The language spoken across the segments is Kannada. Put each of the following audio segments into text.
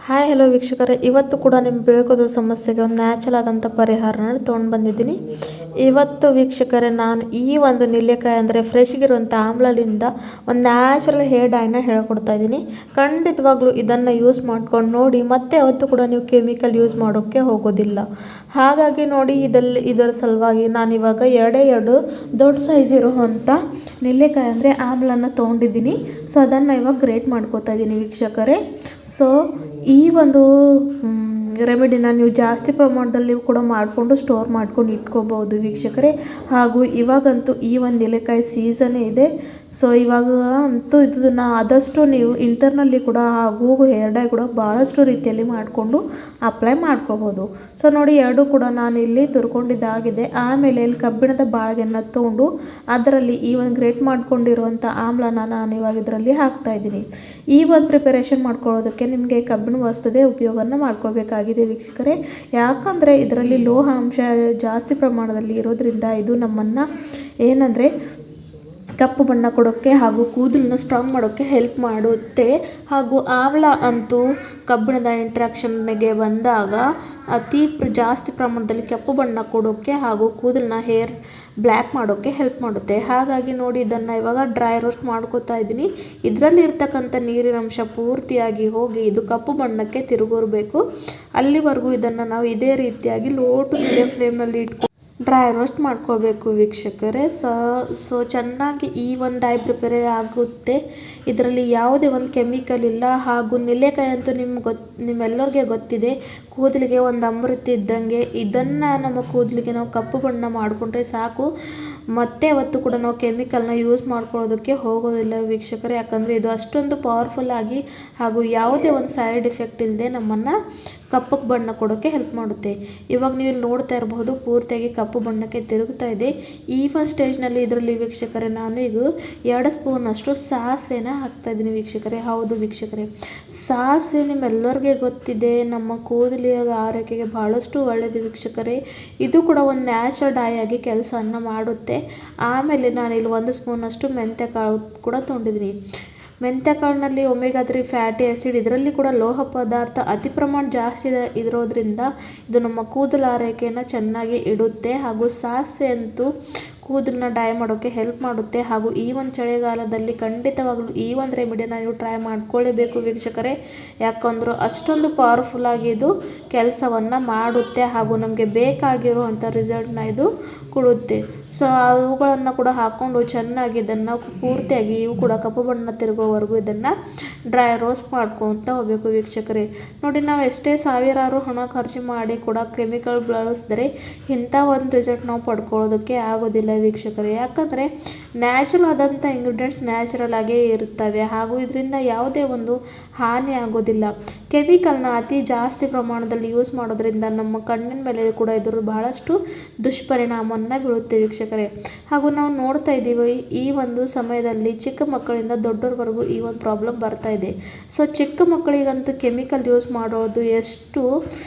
ಹಾಯ್ ಹಲೋ ವೀಕ್ಷಕರೇ, ಇವತ್ತು ಕೂಡ ನಿಮ್ಮ ಬೆಳಕೋದ್ರ ಸಮಸ್ಯೆಗೆ ಒಂದು ನ್ಯಾಚುರಲ್ ಆದಂಥ ಪರಿಹಾರನ ತೊಗೊಂಡು ಬಂದಿದ್ದೀನಿ. ಇವತ್ತು ವೀಕ್ಷಕರೇ, ನಾನು ಈ ಒಂದು ನೆಲ್ಲಿಕಾಯಿ ಅಂದರೆ ಫ್ರೆಶ್ಗಿರುವಂಥ ಆಮ್ಲದಿಂದ ಒಂದು ನ್ಯಾಚುರಲ್ ಹೇರ್ ಡೈನ ಹೇಳ್ಕೊಡ್ತಾ ಇದ್ದೀನಿ. ಖಂಡಿತವಾಗ್ಲೂ ಇದನ್ನು ಯೂಸ್ ಮಾಡ್ಕೊಂಡು ನೋಡಿ, ಮತ್ತೆ ಯಾವತ್ತೂ ಕೂಡ ನೀವು ಕೆಮಿಕಲ್ ಯೂಸ್ ಮಾಡೋಕ್ಕೆ ಹೋಗೋದಿಲ್ಲ. ಹಾಗಾಗಿ ನೋಡಿ, ಇದರ ಸಲುವಾಗಿ ನಾನಿವಾಗ ಎರಡು ದೊಡ್ಡ ಸೈಜ್ ಇರುವಂಥ ನೆಲ್ಲಿಕಾಯಿ ಅಂದರೆ ಆಮ್ಲನ್ನು ತೊಗೊಂಡಿದ್ದೀನಿ. ಸೊ ಅದನ್ನು ಇವಾಗ ಗ್ರೇಟ್ ಮಾಡ್ಕೋತಾ ಇದ್ದೀನಿ ವೀಕ್ಷಕರೇ. ಸೊ ಈ ಒಂದು ರೆಮಿಡಿನ ನೀವು ಜಾಸ್ತಿ ಪ್ರಮಾಣದಲ್ಲಿ ಕೂಡ ಮಾಡಿಕೊಂಡು ಸ್ಟೋರ್ ಮಾಡ್ಕೊಂಡು ಇಟ್ಕೋಬೋದು ವೀಕ್ಷಕರೇ. ಹಾಗೂ ಇವಾಗಂತೂ ಈ ಒಂದು ನೆಲ್ಲಿಕಾಯಿ ಸೀಸನ್ನೇ ಇದೆ. ಸೊ ಇವಾಗ ಅಂತೂ ಇದನ್ನು ಆದಷ್ಟು ನೀವು ಇಂಟರ್ನಲ್ಲಿ ಕೂಡ ಹಾಗೂ ಹೇರ್ ಡೈ ಕೂಡ ಭಾಳಷ್ಟು ರೀತಿಯಲ್ಲಿ ಮಾಡಿಕೊಂಡು ಅಪ್ಲೈ ಮಾಡ್ಕೋಬೋದು. ಸೊ ನೋಡಿ, ಎರಡೂ ಕೂಡ ನಾನು ಇಲ್ಲಿ ತುರ್ಕೊಂಡಿದ್ದಾಗಿದೆ. ಆಮೇಲೆ ಇಲ್ಲಿ ಕಬ್ಬಿಣದ ಬಾಳಿಗೆಯನ್ನು ತೊಗೊಂಡು ಅದರಲ್ಲಿ ಈ ಒಂದು ಗ್ರೇಟ್ ಮಾಡ್ಕೊಂಡಿರುವಂಥ ಆಮ್ಲನ ನಾನು ಇವಾಗ ಇದರಲ್ಲಿ ಹಾಕ್ತಾಯಿದ್ದೀನಿ. ಈ ಒಂದು ಪ್ರಿಪರೇಷನ್ ಮಾಡ್ಕೊಳ್ಳೋದಕ್ಕೆ ನಿಮಗೆ ಕಬ್ಬಿಣ ವಸ್ತುದೇ ಉಪಯೋಗನ ಮಾಡ್ಕೊಳ್ಬೇಕಾಗಿದೆ ವೀಕ್ಷಕರೇ. ಯಾಕಂದರೆ ಇದರಲ್ಲಿ ಲೋಹ ಅಂಶ ಜಾಸ್ತಿ ಪ್ರಮಾಣದಲ್ಲಿ ಇರೋದ್ರಿಂದ ಇದು ನಮ್ಮನ್ನು ಏನಂದರೆ ಕಪ್ಪು ಬಣ್ಣ ಕೊಡೋಕ್ಕೆ ಹಾಗೂ ಕೂದಲನ್ನ ಸ್ಟ್ರಾಂಗ್ ಮಾಡೋಕ್ಕೆ ಹೆಲ್ಪ್ ಮಾಡುತ್ತೆ. ಹಾಗೂ ಆಮ್ಲ ಅಂತೂ ಕಬ್ಬಿಣದ ಇಂಟ್ರಾಕ್ಷನ್ಗೆ ಬಂದಾಗ ಜಾಸ್ತಿ ಪ್ರಮಾಣದಲ್ಲಿ ಕಪ್ಪು ಬಣ್ಣ ಕೊಡೋಕ್ಕೆ ಹಾಗೂ ಕೂದಲನ್ನ ಹೇರ್ ಬ್ಲ್ಯಾಕ್ ಮಾಡೋಕ್ಕೆ ಹೆಲ್ಪ್ ಮಾಡುತ್ತೆ. ಹಾಗಾಗಿ ನೋಡಿ, ಇದನ್ನು ಇವಾಗ ಡ್ರೈ ರೋಸ್ಟ್ ಮಾಡ್ಕೋತಾ ಇದ್ದೀನಿ. ಇದರಲ್ಲಿ ಇರ್ತಕ್ಕಂಥ ನೀರಿನ ಅಂಶ ಪೂರ್ತಿಯಾಗಿ ಹೋಗಿ ಇದು ಕಪ್ಪು ಬಣ್ಣಕ್ಕೆ ತಿರುಗಿರಬೇಕು. ಅಲ್ಲಿವರೆಗೂ ಇದನ್ನು ನಾವು ಇದೇ ರೀತಿಯಾಗಿ ಲೋ ಟು ಮೀಡಿಯಂ ಫ್ಲೇಮ್ನಲ್ಲಿ ಇಟ್ಕೊಂಡು ಡ್ರೈ ರೋಸ್ಟ್ ಮಾಡ್ಕೋಬೇಕು ವೀಕ್ಷಕರೇ. ಸೊ ಚೆನ್ನಾಗಿ ಈ ಒಂದು ಡೈ ಪ್ರಿಪೇರ್ ಆಗುತ್ತೆ. ಇದರಲ್ಲಿ ಯಾವುದೇ ಒಂದು ಕೆಮಿಕಲ್ ಇಲ್ಲ. ಹಾಗೂ ನೆಲ್ಲಿಕಾಯಿ ಅಂತೂ ನಿಮ್ಮೆಲ್ಲರಿಗೆ ಗೊತ್ತಿದೆ, ಕೂದಲಿಗೆ ಒಂದು ಅಮೃತ ಇದ್ದಂಗೆ. ಇದನ್ನು ನಮ್ಮ ಕೂದಲಿಗೆ ನಾವು ಕಪ್ಪು ಬಣ್ಣ ಮಾಡಿಕೊಂಡ್ರೆ ಸಾಕು, ಮತ್ತೆ ಅವತ್ತು ಕೂಡ ನಾವು ಕೆಮಿಕಲ್ನ ಯೂಸ್ ಮಾಡ್ಕೊಳ್ಳೋದಕ್ಕೆ ಹೋಗೋದಿಲ್ಲ ವೀಕ್ಷಕರೇ. ಯಾಕಂದರೆ ಇದು ಅಷ್ಟೊಂದು ಪವರ್ಫುಲ್ ಆಗಿ ಹಾಗೂ ಯಾವುದೇ ಒಂದು ಸೈಡ್ ಎಫೆಕ್ಟ್ ಇಲ್ಲದೆ ನಮ್ಮನ್ನು ಕಪ್ಪಕ್ಕೆ ಬಣ್ಣ ಕೊಡೋಕ್ಕೆ ಹೆಲ್ಪ್ ಮಾಡುತ್ತೆ. ಇವಾಗ ನೀವು ಇಲ್ಲಿ ನೋಡ್ತಾ ಇರಬಹುದು, ಪೂರ್ತಿಯಾಗಿ ಕಪ್ಪು ಬಣ್ಣಕ್ಕೆ ತಿರುಗ್ತಾ ಇದೆ. ಈ ಫಸ್ಟ್ ಸ್ಟೇಜ್ನಲ್ಲಿ ಇದರಲ್ಲಿ ವೀಕ್ಷಕರೇ ನಾನು ಈಗ 2 ಸ್ಪೂನಷ್ಟು ಸಾಸಿವೆನ ಹಾಕ್ತಾಯಿದ್ದೀನಿ ವೀಕ್ಷಕರೇ. ಹೌದು ವೀಕ್ಷಕರೇ, ಸಾಸಿವೆ ನಿಮ್ಮೆಲ್ಲರಿಗೆ ಗೊತ್ತಿದೆ ನಮ್ಮ ಕೂದಲಿನ ಆರೋಗ್ಯಕ್ಕೆ ಭಾಳಷ್ಟು ಒಳ್ಳೆಯದು ವೀಕ್ಷಕರೇ. ಇದು ಕೂಡ ಒಂದು ನ್ಯಾಚುರಲ್ ಡೈ ಆಗಿ ಕೆಲಸವನ್ನು ಮಾಡುತ್ತೆ. ಆಮೇಲೆ ನಾನಿಲ್ಲಿ 1 ಸ್ಪೂನಷ್ಟು ಮೆಂತ್ಯ ಕಾಳು ಕೂಡ ತೊಗೊಂಡಿದ್ದೀನಿ. ಮೆಂತ್ಯ ಕಾಳಿನಲ್ಲಿ ಒಮೆಗಾ 3 ಫ್ಯಾಟಿ ಆ್ಯಸಿಡ್, ಇದರಲ್ಲಿ ಕೂಡ ಲೋಹ ಪದಾರ್ಥ ಅತಿ ಪ್ರಮಾಣ ಜಾಸ್ತಿ ಇರೋದ್ರಿಂದ ಇದು ನಮ್ಮ ಕೂದಲ ಆರೈಕೆಯನ್ನು ಚೆನ್ನಾಗಿ ಇಡುತ್ತೆ. ಹಾಗೂ ಸಾಸಿವೆ ಅಂತೂ ಕೂದಲನ್ನ ಡೈ ಮಾಡೋಕ್ಕೆ ಹೆಲ್ಪ್ ಮಾಡುತ್ತೆ. ಹಾಗೂ ಈ ಒಂದು ಚಳಿಗಾಲದಲ್ಲಿ ಖಂಡಿತವಾಗ್ಲೂ ಈ ಒಂದು ರೆಮಿಡಿನ ನೀವು ಟ್ರೈ ಮಾಡ್ಕೊಳ್ಳೇಬೇಕು ವೀಕ್ಷಕರೇ. ಯಾಕಂದ್ರೆ ಅಷ್ಟೊಂದು ಪವರ್ಫುಲ್ಲಾಗಿ ಇದು ಕೆಲಸವನ್ನು ಮಾಡುತ್ತೆ ಹಾಗೂ ನಮಗೆ ಬೇಕಾಗಿರುವಂಥ ರಿಸಲ್ಟ್ನ ಇದು ಕೊಡುತ್ತೆ. ಸೊ ಅವುಗಳನ್ನು ಕೂಡ ಹಾಕ್ಕೊಂಡು ಚೆನ್ನಾಗಿ ಇದನ್ನು ಪೂರ್ತಿಯಾಗಿ ಇವು ಕೂಡ ಕಪ್ಪು ಬಣ್ಣ ತಿರುಗೋವರೆಗೂ ಇದನ್ನು ಡ್ರೈ ರೋಸ್ಟ್ ಮಾಡ್ಕೊತ ಹೋಗಬೇಕು ವೀಕ್ಷಕರೇ. ನೋಡಿ, ನಾವು ಎಷ್ಟೇ ಸಾವಿರಾರು ಹಣ ಖರ್ಚು ಮಾಡಿ ಕೂಡ ಕೆಮಿಕಲ್ ಬಳಸಿದ್ರೆ ಇಂಥ ಒಂದು ರಿಸಲ್ಟ್ ನಾವು ಪಡ್ಕೊಳ್ಳೋದಕ್ಕೆ ಆಗೋದಿಲ್ಲ ವೀಕ್ಷಕರೇ. ಯಾಕಂದರೆ ನ್ಯಾಚುರಲ್ ಆದಂಥ ಇಂಗ್ರೀಡಿಯೆಂಟ್ಸ್ ನ್ಯಾಚುರಲ್ ಆಗೇ ಇರ್ತವೆ ಹಾಗೂ ಇದರಿಂದ ಯಾವುದೇ ಒಂದು ಹಾನಿ ಆಗೋದಿಲ್ಲ. ಕೆಮಿಕಲ್ನ ಅತಿ ಜಾಸ್ತಿ ಪ್ರಮಾಣದಲ್ಲಿ ಯೂಸ್ ಮಾಡೋದ್ರಿಂದ ನಮ್ಮ ಕಣ್ಣಿನ ಮೇಲೆ ಕೂಡ ಇದರ ಬಹಳಷ್ಟು ದುಷ್ಪರಿಣಾಮವನ್ನು ಬೀಳುತ್ತೆ ವೀಕ್ಷಕರೇ. ಹಾಗೂ ನಾವು ನೋಡ್ತಾ ಇದ್ದೀವಿ, ಈ ಒಂದು ಸಮಯದಲ್ಲಿ ಚಿಕ್ಕ ಮಕ್ಕಳಿಂದ ದೊಡ್ಡವರವರೆಗೂ ಈ ಒಂದು ಪ್ರಾಬ್ಲಮ್ ಬರ್ತಾ ಇದೆ. ಸೊ ಚಿಕ್ಕ ಮಕ್ಕಳಿಗಂತೂ ಕೆಮಿಕಲ್ ಯೂಸ್ ಮಾಡೋದು ಎಷ್ಟು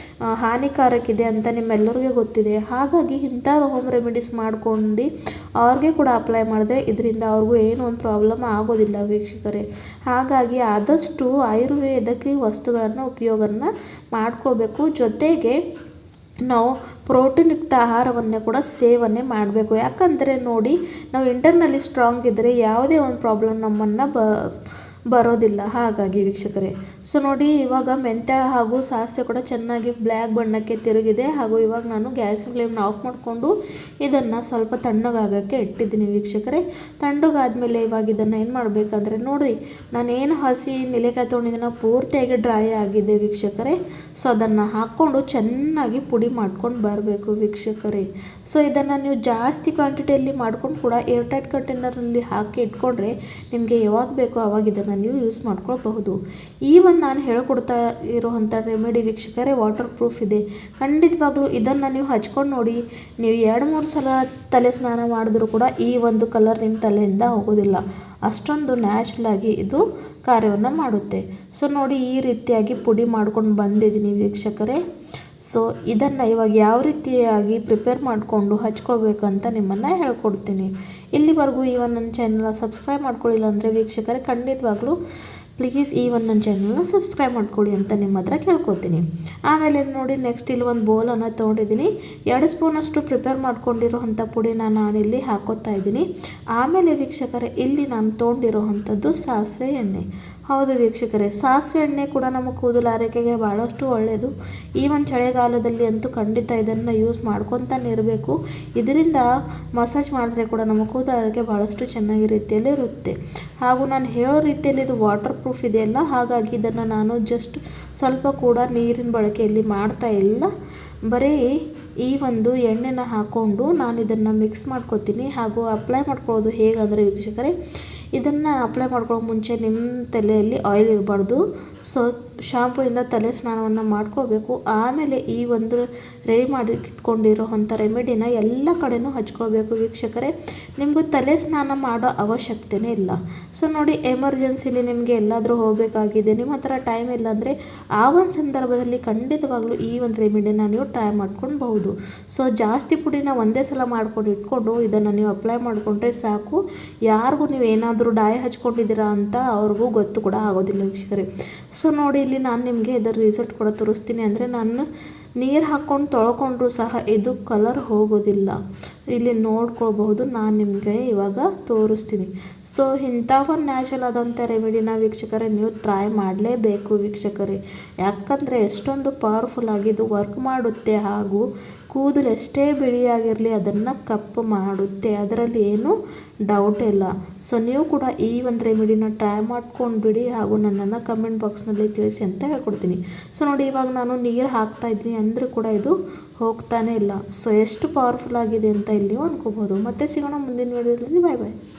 ಹಾನಿಕಾರಕ ಇದೆ ಅಂತ ನಿಮ್ಮೆಲ್ಲರಿಗೂ ಗೊತ್ತಿದೆ. ಹಾಗಾಗಿ ಇಂಥ ಹೋಮ್ ರೆಮಿಡೀಸ್ ಮಾಡ್ಕೊಂಡು ಅವ್ರಿಗೆ ಕೂಡ ಅಪ್ಲೈ ಮಾಡಿದ್ರೆ ಇದರಿಂದ ಅವ್ರಿಗೂ ಏನೂ ಒಂದು ಪ್ರಾಬ್ಲಮ್ ಆಗೋದಿಲ್ಲ ವೀಕ್ಷಕರೇ. ಹಾಗಾಗಿ ಆದಷ್ಟು ಆಯುರ್ವೇದಕ್ಕೆ ವಸ್ತುಗಳನ್ನು ಉಪಯೋಗನ ಮಾಡ್ಕೋಬೇಕು. ಜೊತೆಗೆ ನಾವು ಪ್ರೋಟೀನ್ ಯುಕ್ತ ಆಹಾರವನ್ನೇ ಕೂಡ ಸೇವನೆ ಮಾಡಬೇಕು. ಯಾಕಂದರೆ ನೋಡಿ, ನಾವು ಇಂಟರ್ನಲ್ಲಿ ಸ್ಟ್ರಾಂಗ್ ಇದ್ದರೆ ಯಾವುದೇ ಒಂದು ಪ್ರಾಬ್ಲಮ್ ನಮ್ಮನ್ನು ಬರೋದಿಲ್ಲ. ಹಾಗಾಗಿ ವೀಕ್ಷಕರೇ, ಸೊ ನೋಡಿ, ಇವಾಗ ಮೆಂತ್ಯ ಹಾಗೂ ಸಾಸಿವೆ ಕೂಡ ಚೆನ್ನಾಗಿ ಬ್ಲ್ಯಾಕ್ ಬಣ್ಣಕ್ಕೆ ತಿರುಗಿದೆ. ಹಾಗೂ ಇವಾಗ ನಾನು ಗ್ಯಾಸ್ ಫ್ಲೇಮ್ನ ಆಫ್ ಮಾಡಿಕೊಂಡು ಇದನ್ನು ಸ್ವಲ್ಪ ತಣ್ಣಗಾಗೋಕ್ಕೆ ಇಟ್ಟಿದ್ದೀನಿ ವೀಕ್ಷಕರೇ. ತಣ್ಣಗಾದ್ಮೇಲೆ ಇವಾಗ ಇದನ್ನು ಏನು ಮಾಡಬೇಕಂದ್ರೆ ನೋಡಿ, ನಾನೇನು ಹಸಿ ನೆಲ್ಲಿಕಾಯಿ ತೊಗೊಂಡಿದ್ದೀನೋ ಪೂರ್ತಿಯಾಗಿ ಡ್ರೈ ಆಗಿದೆ ವೀಕ್ಷಕರೇ. ಸೊ ಅದನ್ನು ಹಾಕ್ಕೊಂಡು ಚೆನ್ನಾಗಿ ಪುಡಿ ಮಾಡ್ಕೊಂಡು ಬರಬೇಕು ವೀಕ್ಷಕರೇ. ಸೊ ಇದನ್ನು ನೀವು ಜಾಸ್ತಿ ಕ್ವಾಂಟಿಟಿಯಲ್ಲಿ ಮಾಡ್ಕೊಂಡು ಕೂಡ ಏರ್ಟೈಟ್ ಕಂಟೈನರಲ್ಲಿ ಹಾಕಿ ಇಟ್ಕೊಂಡ್ರೆ ನಿಮಗೆ ಯಾವಾಗ ಬೇಕೋ ಆವಾಗ ಇದನ್ನು ನೀವು ಯೂಸ್ ಮಾಡ್ಕೊಳ್ಬಹುದು. ಈ ಒಂದು ನಾನು ಹೇಳ್ಕೊಡ್ತಾ ಇರುವಂಥ ರೆಮಿಡಿ ವೀಕ್ಷಕರೇ ವಾಟರ್ ಪ್ರೂಫ್ ಇದೆ. ಖಂಡಿತವಾಗ್ಲೂ ಇದನ್ನು ನೀವು ಹಚ್ಕೊಂಡು ನೋಡಿ, ನೀವು 2-3 ಸಲ ತಲೆ ಸ್ನಾನ ಮಾಡಿದ್ರೂ ಕೂಡ ಈ ಒಂದು ಕಲರ್ ನಿಮ್ಮ ತಲೆಯಿಂದ ಹೋಗೋದಿಲ್ಲ. ಅಷ್ಟೊಂದು ನ್ಯಾಚುರಲ್ ಆಗಿ ಇದು ಕಾರ್ಯವನ್ನು ಮಾಡುತ್ತೆ. ಸೊ ನೋಡಿ, ಈ ರೀತಿಯಾಗಿ ಪುಡಿ ಮಾಡ್ಕೊಂಡು ಬಂದಿದ್ದೀನಿ ವೀಕ್ಷಕರೇ. ಸೊ ಇದನ್ನು ಇವಾಗ ಯಾವ ರೀತಿಯಾಗಿ ಪ್ರಿಪೇರ್ ಮಾಡಿಕೊಂಡು ಹಚ್ಕೊಳ್ಬೇಕಂತ ನಿಮ್ಮನ್ನು ಹೇಳ್ಕೊಡ್ತೀನಿ. ಇಲ್ಲಿವರೆಗೂ ನನ್ನ ಚಾನಲ್ನ ಸಬ್ಸ್ಕ್ರೈಬ್ ಮಾಡ್ಕೊಳ್ಳಿಲ್ಲ ಅಂದರೆ ವೀಕ್ಷಕರೇ ಖಂಡಿತವಾಗ್ಲೂ ಪ್ಲೀಸ್ ಈ ಒಂದು ನನ್ನ ಚಾನಲ್ನ ಸಬ್ಸ್ಕ್ರೈಬ್ ಮಾಡ್ಕೊಳ್ಳಿ ಅಂತ ನಿಮ್ಮ ಹತ್ರ ಕೇಳ್ಕೊತೀನಿ. ಆಮೇಲೆ ನೋಡಿ ನೆಕ್ಸ್ಟ್ ಇಲ್ಲಿ ಒಂದು ಬೌಲನ್ನು ತೊಗೊಂಡಿದ್ದೀನಿ. 2 ಸ್ಪೂನಷ್ಟು ಪ್ರಿಪೇರ್ ಮಾಡ್ಕೊಂಡಿರೋ ಅಂಥ ಪುಡಿನ ನಾನಿಲ್ಲಿ ಹಾಕೋತಾ ಇದ್ದೀನಿ. ಆಮೇಲೆ ವೀಕ್ಷಕರೇ ಇಲ್ಲಿ ನಾನು ತೊಗೊಂಡಿರೋ ಅಂಥದ್ದು ಸಾಸಿವೆ ಎಣ್ಣೆ. ಹೌದು ವೀಕ್ಷಕರೇ, ಸಾಸಿವೆ ಎಣ್ಣೆ ಕೂಡ ನಮ್ಮ ಕೂದಲು ಆರೈಕೆಗೆ ಭಾಳಷ್ಟು ಒಳ್ಳೆಯದು. ಈ ಒಂದು ಚಳಿಗಾಲದಲ್ಲಿ ಅಂತೂ ಖಂಡಿತ ಇದನ್ನು ಯೂಸ್ ಮಾಡ್ಕೊತಾನೆ ಇರಬೇಕು. ಇದರಿಂದ ಮಸಾಜ್ ಮಾಡಿದ್ರೆ ಕೂಡ ನಮ್ಮ ಕೂದಲು ಆರೈಕೆ ಭಾಳಷ್ಟು ಚೆನ್ನಾಗಿ ರೀತಿಯಲ್ಲಿ ಇರುತ್ತೆ. ಹಾಗೂ ನಾನು ಹೇಳೋ ರೀತಿಯಲ್ಲಿ ಇದು ವಾಟರ್ ಪ್ರೂಫ್ ಇದೆಯಲ್ಲ, ಹಾಗಾಗಿ ಇದನ್ನು ನಾನು ಜಸ್ಟ್ ಸ್ವಲ್ಪ ಕೂಡ ನೀರಿನ ಬಳಕೆಯಲ್ಲಿ ಮಾಡ್ತಾ ಇಲ್ಲ. ಬರೀ ಈ ಒಂದು ಎಣ್ಣೆನ ಹಾಕ್ಕೊಂಡು ನಾನು ಇದನ್ನು ಮಿಕ್ಸ್ ಮಾಡ್ಕೊತೀನಿ. ಹಾಗೂ ಅಪ್ಲೈ ಮಾಡ್ಕೊಳ್ಳೋದು ಹೇಗಂದರೆ ವೀಕ್ಷಕರೇ, ಇದನ್ನು ಅಪ್ಲೈ ಮಾಡ್ಕೊಳ್ಳೋ ಮುಂಚೆ ನಿಮ್ಮ ತಲೆಯಲ್ಲಿ ಆಯಿಲ್ ಇರಬಾರ್ದು. ಸೊ ಶಾಂಪೂಯಿಂದ ತಲೆ ಸ್ನಾನವನ್ನು ಮಾಡ್ಕೋಬೇಕು. ಆಮೇಲೆ ಈ ಒಂದು ರೆಡಿ ಮಾಡಿ ಇಟ್ಕೊಂಡಿರೋ ಅಂಥ ರೆಮಿಡಿನ ಎಲ್ಲ ಕಡೆನೂ ಹಚ್ಕೊಳ್ಬೇಕು ವೀಕ್ಷಕರೇ. ನಿಮಗೂ ತಲೆ ಸ್ನಾನ ಮಾಡೋ ಅವಶ್ಯಕತೆಯೇ ಇಲ್ಲ. ಸೊ ನೋಡಿ, ಎಮರ್ಜೆನ್ಸಿಲಿ ನಿಮಗೆ ಎಲ್ಲಾದರೂ ಹೋಗಬೇಕಾಗಿದೆ, ನಿಮ್ಮ ಹತ್ರ ಟೈಮ್ ಇಲ್ಲ ಅಂದರೆ ಆ ಒಂದು ಸಂದರ್ಭದಲ್ಲಿ ಖಂಡಿತವಾಗ್ಲೂ ಈ ಒಂದು ರೆಮಿಡಿನ ನೀವು ಟ್ರೈ ಮಾಡ್ಕೊಳ್ಬಹುದು. ಸೊ ಜಾಸ್ತಿ ಪುಡಿನ ಒಂದೇ ಸಲ ಮಾಡ್ಕೊಂಡು ಇಟ್ಕೊಂಡು ಇದನ್ನು ನೀವು ಅಪ್ಲೈ ಮಾಡಿಕೊಂಡ್ರೆ ಸಾಕು. ಯಾರಿಗೂ ನೀವು ಏನಾದರೂ ಡಾಯ ಹಚ್ಕೊಂಡಿದ್ದೀರಾ ಅಂತ ಅವ್ರಿಗೂ ಗೊತ್ತು ಕೂಡ ಆಗೋದಿಲ್ಲ ವೀಕ್ಷಕರೇ. ಸೊ ನೋಡಿ, ಇಲ್ಲಿ ನಾನು ನಿಮಗೆ ಇದರ ರಿಸಲ್ಟ್ ಕೂಡ ತೋರಿಸ್ತೀನಿ. ಅಂದರೆ ನಾನು ನೀರು ಹಾಕ್ಕೊಂಡು ತೊಳ್ಕೊಂಡ್ರೂ ಸಹ ಇದು ಕಲರ್ ಹೋಗೋದಿಲ್ಲ. ಇಲ್ಲಿ ನೋಡ್ಕೊಳ್ಬಹುದು, ನಾನು ನಿಮಗೆ ಇವಾಗ ತೋರಿಸ್ತೀನಿ. ಸೊ ಇಂಥ ಒಂದು ನ್ಯಾಚುರಲ್ ಆದಂಥ ರೆಮಿಡಿನ ವೀಕ್ಷಕರೇ ನೀವು ಟ್ರೈ ಮಾಡಲೇಬೇಕು ವೀಕ್ಷಕರೇ. ಯಾಕಂದರೆ ಎಷ್ಟೊಂದು ಪವರ್ಫುಲ್ ಆಗಿದ್ದು ವರ್ಕ್ ಮಾಡುತ್ತೆ. ಹಾಗೂ ಕೂದಲು ಎಷ್ಟೇ ಬಿಳಿಯಾಗಿರಲಿ ಅದನ್ನು ಕಪ್ಪು ಮಾಡುತ್ತೆ, ಅದರಲ್ಲಿ ಏನೂ ಡೌಟ್ ಇಲ್ಲ. ಸೊ ನೀವು ಕೂಡ ಈ ಒಂದು ರೆಮಿಡಿನ ಟ್ರೈ ಮಾಡ್ಕೊಂಡು ಬಿಡಿ. ಹಾಗೂ ನನ್ನನ್ನು ಕಮೆಂಟ್ ಬಾಕ್ಸ್ನಲ್ಲಿ ತಿಳಿಸಿ ಅಂತ ಹೇಳ್ಕೊಡ್ತೀನಿ. ಸೊ ನೋಡಿ, ಇವಾಗ ನಾನು ನೀರು ಹಾಕ್ತಾ ಇದ್ದೀನಿ ಅಂದರೂ ಕೂಡ ಇದು ಹೋಗ್ತಾನೆ ಇಲ್ಲ. ಸೊ ಎಷ್ಟು ಪವರ್ಫುಲ್ ಆಗಿದೆ ಅಂತ ಇಲ್ಲಿ ಅನ್ಕೋಬೋದು. ಮತ್ತೆ ಸಿಗೋಣ ಮುಂದಿನ ವಿಡಿಯೋದಲ್ಲಿ. ಬಾಯ್ ಬಾಯ್.